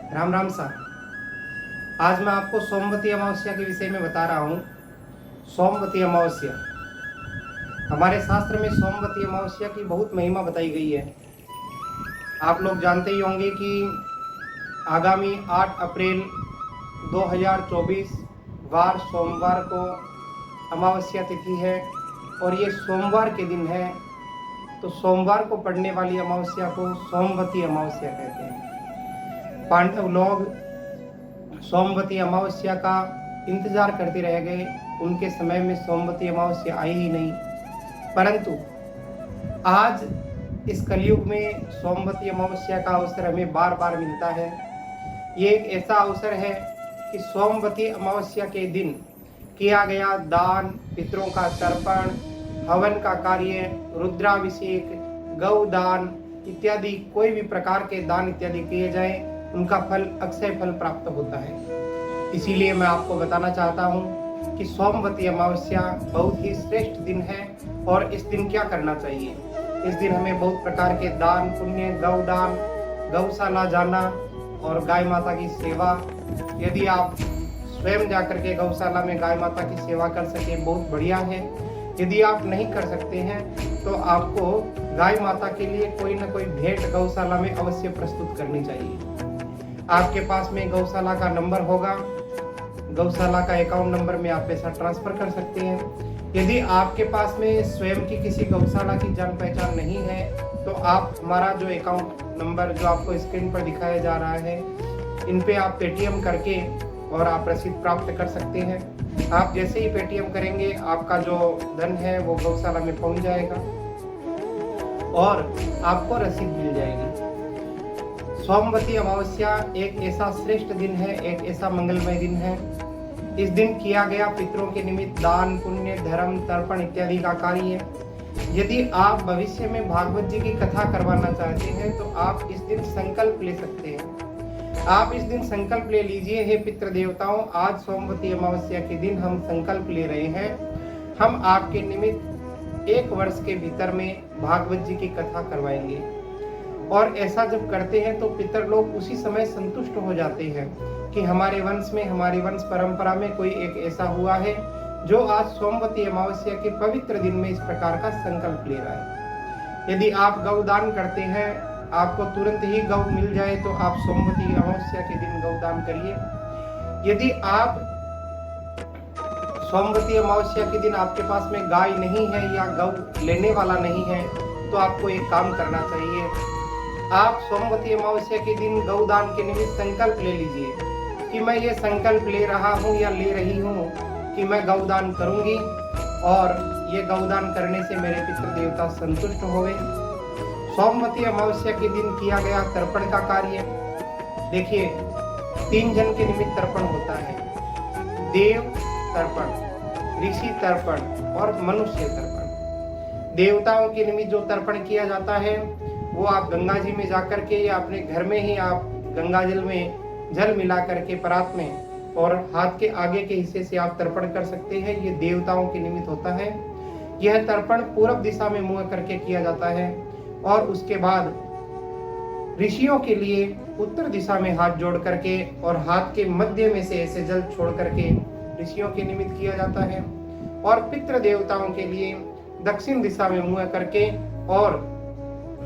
राम राम सा। आज मैं आपको सोमवती अमावस्या के विषय में बता रहा हूँ। सोमवती अमावस्या, हमारे शास्त्र में सोमवती अमावस्या की बहुत महिमा बताई गई है। आप लोग जानते ही होंगे कि आगामी 8 अप्रैल 2024 वार सोमवार को अमावस्या तिथि है और ये सोमवार के दिन है। तो सोमवार को पड़ने वाली अमावस्या को सोमवती अमावस्या कहते हैं। पांडव लोग सोमवती अमावस्या का इंतजार करते रह गए। उनके समय में सोमवती अमावस्या आई ही नहीं, परंतु आज इस कलयुग में सोमवती अमावस्या का अवसर हमें बार बार मिलता है। ये एक ऐसा अवसर है कि सोमवती अमावस्या के दिन किया गया दान, पितरों का तर्पण, हवन का कार्य, रुद्राभिषेक, गौदान इत्यादि कोई भी प्रकार के दान इत्यादि किए जाए, उनका फल अक्षय फल प्राप्त होता है। इसीलिए मैं आपको बताना चाहता हूँ कि सोमवती अमावस्या बहुत ही श्रेष्ठ दिन है और इस दिन क्या करना चाहिए। इस दिन हमें बहुत प्रकार के दान पुण्य, गौदान, गौशाला जाना और गाय माता की सेवा। यदि आप स्वयं जाकर के गौशाला में गाय माता की सेवा कर सके बहुत बढ़िया है। यदि आप नहीं कर सकते हैं तो आपको गाय माता के लिए कोई ना कोई भेंट गौशाला में अवश्य प्रस्तुत करनी चाहिए। आपके पास में गौशाला का नंबर होगा, गौशाला का अकाउंट नंबर में आप पैसा ट्रांसफर कर सकते हैं। यदि आपके पास में स्वयं की किसी गौशाला की जान पहचान नहीं है तो आप हमारा जो अकाउंट नंबर जो आपको स्क्रीन पर दिखाया जा रहा है, इन पे आप पेटीएम करके और आप रसीद प्राप्त कर सकते हैं। आप जैसे ही पेटीएम करेंगे आपका जो धन है वो गौशाला में पहुंच जाएगा और आपको रसीद मिल जाएगी। सोमवती अमावस्या एक ऐसा श्रेष्ठ दिन है, एक ऐसा मंगलमय दिन है। इस दिन किया गया पितरों के निमित्त दान पुण्य, धर्म, तर्पण इत्यादि का कार्य है। यदि आप भविष्य में भागवत जी की कथा करवाना चाहते हैं तो आप इस दिन संकल्प ले सकते हैं। आप इस दिन संकल्प ले लीजिए, हे पितृ देवताओं, आज सोमवती अमावस्या के दिन हम संकल्प ले रहे हैं, हम आपके निमित्त 1 वर्ष के भीतर में भागवत जी की कथा करवाएंगे। और ऐसा जब करते हैं तो पितर लोग उसी समय संतुष्ट हो जाते हैं कि हमारे वंश में, हमारी वंश परंपरा में कोई एक ऐसा हुआ है जो आज सोमवती अमावस्या के पवित्र दिन में इस प्रकार का संकल्प ले रहा है। यदि आप गौदान करते हैं, आपको तुरंत ही गौ मिल जाए तो आप सोमवती अमावस्या के दिन गौदान करिए। यदि आप सोमवती अमावस्या के दिन आपके पास में गाय नहीं है या गौ लेने वाला नहीं है तो आपको एक काम करना चाहिए। आप सोमवती अमावस्या के दिन गौदान के निमित्त संकल्प ले लीजिए कि मैं ये संकल्प ले रहा हूँ या ले रही हूँ कि मैं गौदान करूंगी और ये गौदान करने से मेरे पितृ देवता संतुष्ट होंगे। सोमवती अमावस्या के दिन किया गया तर्पण का कार्य, देखिए 3 जन के निमित्त तर्पण होता है। देव तर्पण, ऋषि तर्पण और मनुष्य तर्पण। देवताओं के निमित्त जो तर्पण किया जाता है वो आप गंगा जी में जाकर के या अपने घर में ही आप गंगा जल में जल मिला करके परात में और हाथ के आगे के हिस्से से आप तर्पण कर सकते हैं। ये देवताओं के निमित्त होता है। यह तर्पण पूर्व दिशा में मुंह करके किया जाता है और उसके बाद ऋषियों के लिए उत्तर दिशा में हाथ जोड़ करके और हाथ के मध्य में से ऐसे जल छोड़ करके ऋषियों के निमित्त किया जाता है। और पितृ देवताओं के लिए दक्षिण दिशा में मुंह करके और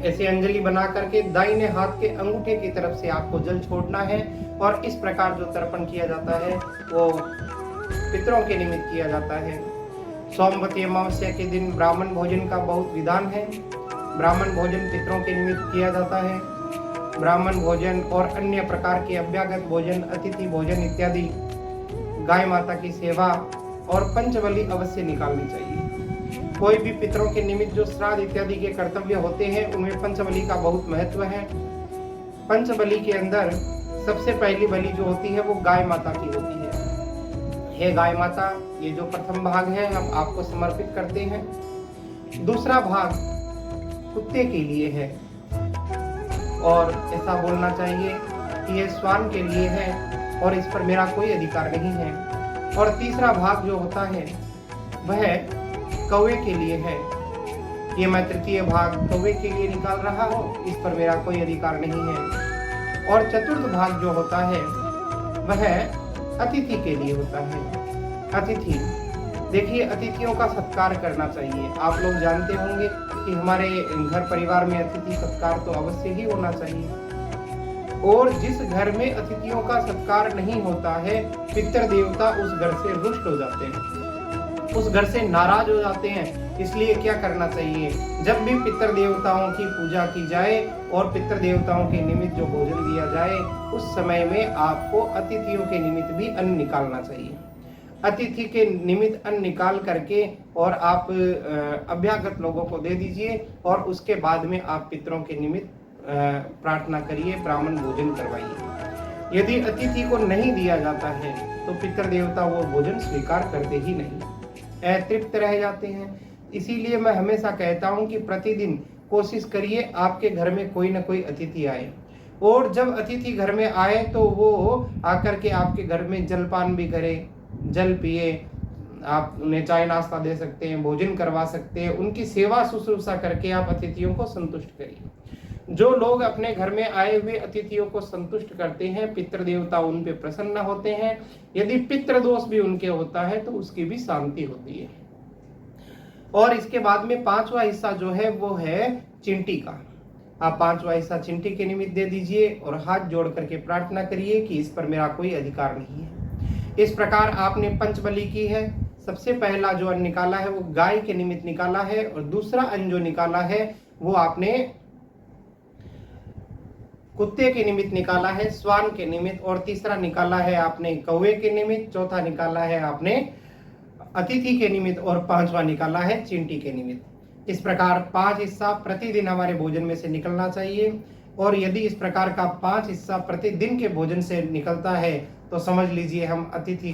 ऐसे अंजलि बना करके दाहिने हाथ के अंगूठे की तरफ से आपको जल छोड़ना है और इस प्रकार जो तर्पण किया जाता है वो पितरों के निमित्त किया जाता है। सोमवती अमावस्या के दिन ब्राह्मण भोजन का बहुत विधान है। ब्राह्मण भोजन पितरों के निमित्त किया जाता है। ब्राह्मण भोजन और अन्य प्रकार के अभ्यागत भोजन, अतिथि भोजन इत्यादि, गाय माता की सेवा और पंचबली अवश्य निकालनी चाहिए। कोई भी पितरों के निमित्त जो श्राद्ध इत्यादि के कर्तव्य होते हैं उनमें पंचबली का बहुत महत्व है। पंचबली के अंदर सबसे पहली बलि जो होती है वो गाय माता की होती है। हे गाय माता, ये जो प्रथम भाग है हम आपको समर्पित करते हैं। दूसरा भाग कुत्ते के लिए है और ऐसा बोलना चाहिए कि ये श्वान के लिए है और इस पर मेरा कोई अधिकार नहीं है। और तीसरा भाग जो होता है वह कौवे के लिए है। ये मैं तृतीय भाग कौवे के लिए निकाल रहा हूँ, इस पर मेरा कोई अधिकार नहीं है। और चतुर्थ भाग जो होता है वह अतिथि के लिए होता है। अतिथि, देखिए अतिथियों का सत्कार करना चाहिए। आप लोग जानते होंगे कि हमारे घर परिवार में अतिथि सत्कार तो अवश्य ही होना चाहिए। और जिस घर में अतिथियों का सत्कार नहीं होता है, पितृ देवता उस घर से रुष्ट हो जाते हैं, उस घर से नाराज हो जाते हैं। इसलिए क्या करना चाहिए, जब भी पितृ देवताओं की पूजा की जाए और पितृ देवताओं के निमित्त जो भोजन दिया जाए, उस समय में आपको अतिथियों के निमित्त भी अन्न निकालना चाहिए। अतिथि के निमित्त अन्न निकाल करके और आप अभ्यागत लोगों को दे दीजिए और उसके बाद में आप पितरों के निमित्त प्रार्थना करिए, ब्राह्मण भोजन करवाइए। यदि अतिथि को नहीं दिया जाता है तो पितृ देवता वो भोजन स्वीकार करते ही नहीं, अतृप्त रह जाते हैं। इसीलिए मैं हमेशा कहता हूं कि प्रतिदिन कोशिश करिए आपके घर में कोई ना कोई अतिथि आए, और जब अतिथि घर में आए तो वो आकर के आपके घर में जलपान भी करे, जल पिए, आप उन्हें चाय नाश्ता दे सकते हैं, भोजन करवा सकते हैं, उनकी सेवा शुश्रूषा करके आप अतिथियों को संतुष्ट करिए। जो लोग अपने घर में आए हुए अतिथियों को संतुष्ट करते हैं, पितृ देवता उन पे प्रसन्न होते हैं। यदि पितृ दोष भी उनके होता है तो उसकी भी शांति होती है। और इसके बाद में पांचवा हिस्सा जो है वो है चिंटी का। आप पांचवा हिस्सा चिंटी के निमित्त दे दीजिए और हाथ जोड़ करके प्रार्थना करिए कि इस पर मेरा कोई अधिकार नहीं है। इस प्रकार आपने पंचबली की है। सबसे पहला जो अन्न निकाला है वो गाय के निमित्त निकाला है, और दूसरा अन्न जो निकाला है वो आपने कुत्ते के निमित्त निकाला है, स्वान के निमित्त, और तीसरा निकाला है आपने कौवे के निमित्त, चौथा निकाला है आपने अतिथि के निमित्त, और पांचवा निकाला है चिंटी के निमित्त। इस प्रकार 5 हिस्सा प्रतिदिन हमारे भोजन में से निकलना चाहिए। और यदि इस प्रकार का 5 हिस्सा प्रतिदिन के भोजन से निकलता है तो समझ लीजिए हम अतिथि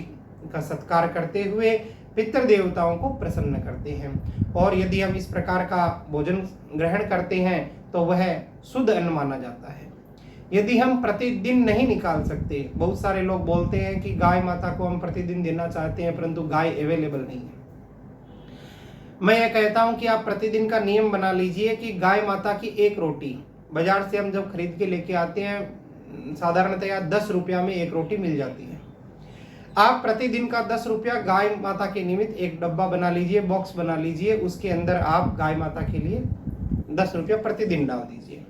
का सत्कार करते हुए पितृ देवताओं को प्रसन्न करते हैं। और यदि हम इस प्रकार का भोजन ग्रहण करते हैं तो वह शुद्ध अन्न माना जाता है। यदि हम प्रतिदिन नहीं निकाल सकते, बहुत सारे लोग बोलते हैं कि गाय माता को हम प्रतिदिन देना चाहते हैं परंतु गाय अवेलेबल नहीं है। मैं ये कहता हूं कि आप प्रतिदिन का नियम बना लीजिए कि गाय माता की एक रोटी, बाजार से हम जब खरीद के लेके आते हैं साधारणतया 10 रुपया में एक रोटी मिल जाती है। आप प्रतिदिन का 10 रुपया गाय माता के निमित्त एक डब्बा बना लीजिए, बॉक्स बना लीजिए, उसके अंदर आप गाय माता के लिए 10 रुपया प्रतिदिन डाल दीजिए।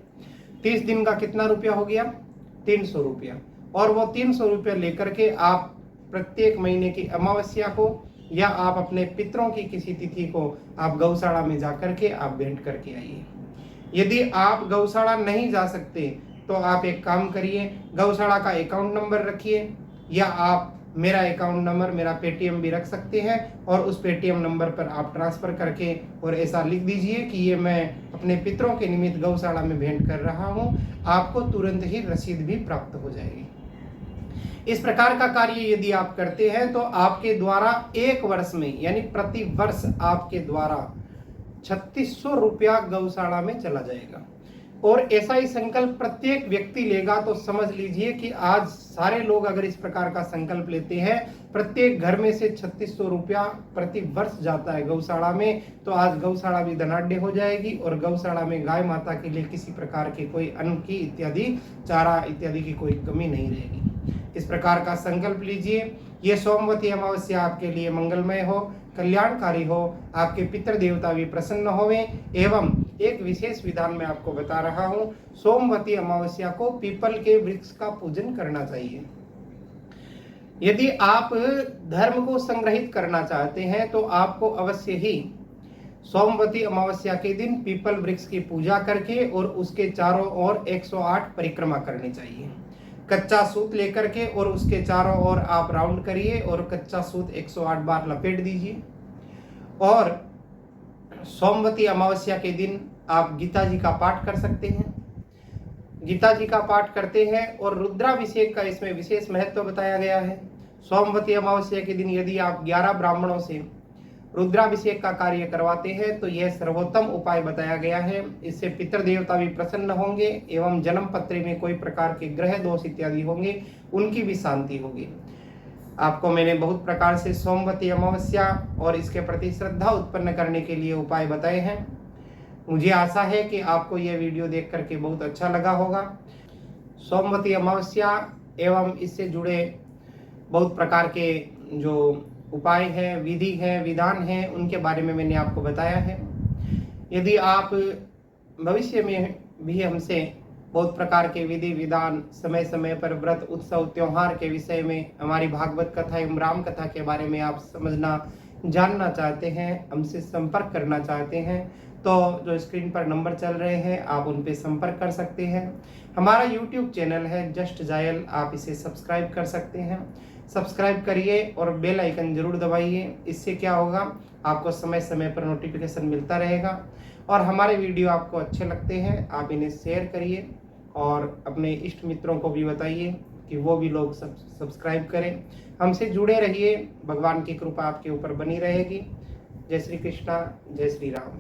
30 दिन का कितना रुपया हो गया? 300 रुपया। और वो 300 रुपया लेकर के आप प्रत्येक महीने की अमावस्या को या आप अपने पितरों की किसी तिथि को आप गौशाला में जाकर के आप भेंट करके आइए। यदि आप गौशाला नहीं जा सकते तो आप एक काम करिए, गौशाला का अकाउंट नंबर रखिए, या आप मेरा अकाउंट नंबर, मेरा पेटीएम भी रख सकते हैं, और उस पेटीएम नंबर पर आप ट्रांसफर करके और ऐसा लिख दीजिए कि ये मैं अपने पितरों के निमित्त गौशाला में भेंट कर रहा हूं। आपको तुरंत ही रसीद भी प्राप्त हो जाएगी। इस प्रकार का कार्य यदि आप करते हैं तो आपके द्वारा 1 वर्ष में, यानी प्रति वर्ष आपके द्वारा 3600 रुपया गौशाला में चला जाएगा। और ऐसा ही संकल्प प्रत्येक व्यक्ति लेगा तो समझ लीजिए कि आज सारे लोग अगर इस प्रकार का संकल्प लेते हैं, प्रत्येक घर में से 3600 रुपया प्रति वर्ष जाता है गौशाला में, तो आज गौशाला भी धनाढ्य हो जाएगी और गौशाला में गाय माता के लिए किसी प्रकार के कोई अन्न की इत्यादि, चारा इत्यादि की कोई कमी नहीं रहेगी। इस प्रकार का संकल्प लीजिए। ये सोमवती अमावस्या आपके लिए मंगलमय हो, कल्याणकारी हो, आपके पितृ देवता भी प्रसन्न होवें। एवं एक विशेष विधान मैं आपको बता रहा हूँ, सोमवती अमावस्या को पीपल के वृक्ष का पूजन करना चाहिए। यदि आप धर्म को संग्रहित करना चाहते हैं तो आपको अवश्य ही सोमवती अमावस्या के दिन पीपल वृक्ष की पूजा करके और उसके चारों ओर 108 परिक्रमा करनी चाहिए। कच्चा सूत लेकर के और उसके चारों ओर आप राउंड करिए और कच्चा सूत 108 बार लपेट दीजिए। और सोमवती अमावस्या के दिन आप गीता जी का पाठ कर सकते हैं। गीता जी का पाठ करते हैं और रुद्राभिषेक का इसमें विशेष महत्व बताया गया है। सोमवती अमावस्या के दिन यदि आप 11 ब्राह्मणों से रुद्राभिषेक का कार्य करवाते हैं तो यह सर्वोत्तम उपाय बताया गया है। इससे पितृ देवता भी प्रसन्न होंगे एवं जन्म पत्री में कोई प्रकार के ग्रह दोष इत्यादि होंगे उनकी भी शांति होगी। आपको मैंने बहुत प्रकार से सोमवती अमावस्या और इसके प्रति श्रद्धा उत्पन्न करने के लिए उपाय बताए हैं। मुझे आशा है कि आपको यह वीडियो देख करके बहुत अच्छा लगा होगा। सोमवती अमावस्या एवं इससे जुड़े बहुत प्रकार के जो उपाय है, विधि है, विधान है, उनके बारे में मैंने आपको बताया है। यदि आप भविष्य में भी हमसे बहुत प्रकार के विधि विधान, समय समय पर व्रत, उत्सव, त्योहार के विषय में, हमारी भागवत कथा एवं राम कथा के बारे में आप समझना, जानना चाहते हैं, हमसे संपर्क करना चाहते हैं, तो जो स्क्रीन पर नंबर चल रहे हैं आप उन पे संपर्क कर सकते हैं। हमारा यूट्यूब चैनल है जस्ट जायल, आप इसे सब्सक्राइब कर सकते हैं। सब्सक्राइब करिए और बेल आइकन जरूर दबाइए। इससे क्या होगा, आपको समय समय पर नोटिफिकेशन मिलता रहेगा। और हमारे वीडियो आपको अच्छे लगते हैं, आप इन्हें शेयर करिए और अपने इष्ट मित्रों को भी बताइए कि वो भी लोग सब्सक्राइब करें। हमसे जुड़े रहिए, भगवान की कृपा आपके ऊपर बनी रहेगी। जय श्री कृष्णा, जय श्री राम।